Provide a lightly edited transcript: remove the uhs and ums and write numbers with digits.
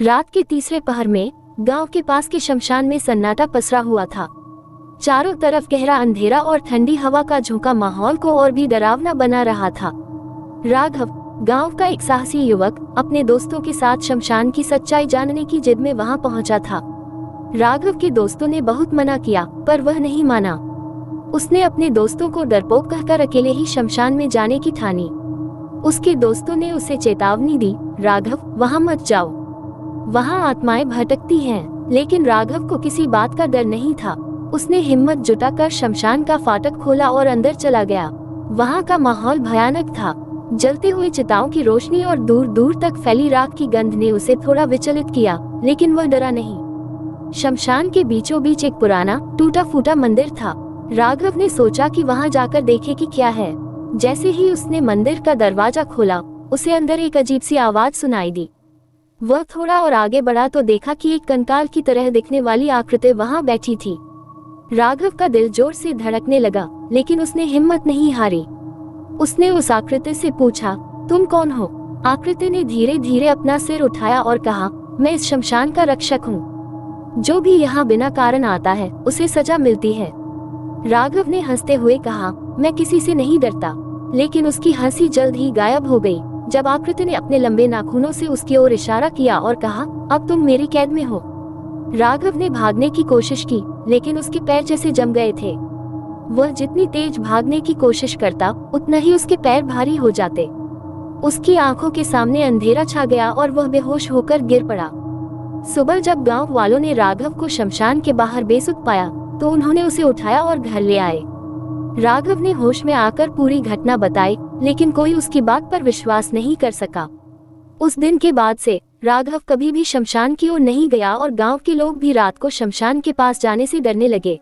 रात के तीसरे पहर में गांव के पास के शमशान में सन्नाटा पसरा हुआ था। चारों तरफ गहरा अंधेरा और ठंडी हवा का झोंका माहौल को और भी डरावना बना रहा था। राघव, गांव का एक साहसी युवक, अपने दोस्तों के साथ शमशान की सच्चाई जानने की जिद में वहां पहुंचा था। राघव के दोस्तों ने बहुत मना किया, पर वह नहीं माना। उसने अपने दोस्तों को डरपोक कहकर अकेले ही शमशान में जाने की ठानी। उसके दोस्तों ने उसे चेतावनी दी, राघव, वहां मत जाओ, वहां आत्माएं भटकती हैं। लेकिन राघव को किसी बात का डर नहीं था। उसने हिम्मत जुटाकर शमशान का फाटक खोला और अंदर चला गया। वहां का माहौल भयानक था। जलते हुए चिताओं की रोशनी और दूर दूर तक फैली राख की गंध ने उसे थोड़ा विचलित किया, लेकिन वह डरा नहीं। शमशान के बीचों बीच एक पुराना टूटा फूटा मंदिर था। राघव ने सोचा कि वहां जाकर देखे कि क्या है। जैसे ही उसने मंदिर का दरवाजा खोला, उसे अंदर एक अजीब सी आवाज सुनाई दी। वह थोड़ा और आगे बढ़ा तो देखा कि एक कंकाल की तरह दिखने वाली आकृति वहां बैठी थी। राघव का दिल जोर से धड़कने लगा, लेकिन उसने हिम्मत नहीं हारी। उसने उस आकृति से पूछा, तुम कौन हो? आकृति ने धीरे धीरे अपना सिर उठाया और कहा, मैं इस शमशान का रक्षक हूँ। जो भी यहाँ बिना कारण आता है, उसे सजा मिलती है। राघव ने हंसते हुए कहा, मैं किसी से नहीं डरता। लेकिन उसकी हंसी जल्द ही गायब हो गई जब आकृति ने अपने लंबे नाखूनों से उसकी ओर इशारा किया और कहा, अब तुम मेरी कैद में हो। राघव ने भागने की कोशिश की, लेकिन उसके पैर जैसे जम गए थे। वह जितनी तेज भागने की कोशिश करता, उतना ही उसके पैर भारी हो जाते। उसकी आंखों के सामने अंधेरा छा गया और वह बेहोश होकर गिर पड़ा। सुबह जब गांव वालों ने राघव को शमशान के बाहर बेसुध पाया, तो उन्होंने उसे उठाया और घर ले आए। राघव ने होश में आकर पूरी घटना बताई, लेकिन कोई उसकी बात पर विश्वास नहीं कर सका। उस दिन के बाद से राघव कभी भी शमशान की ओर नहीं गया और गांव के लोग भी रात को शमशान के पास जाने से डरने लगे।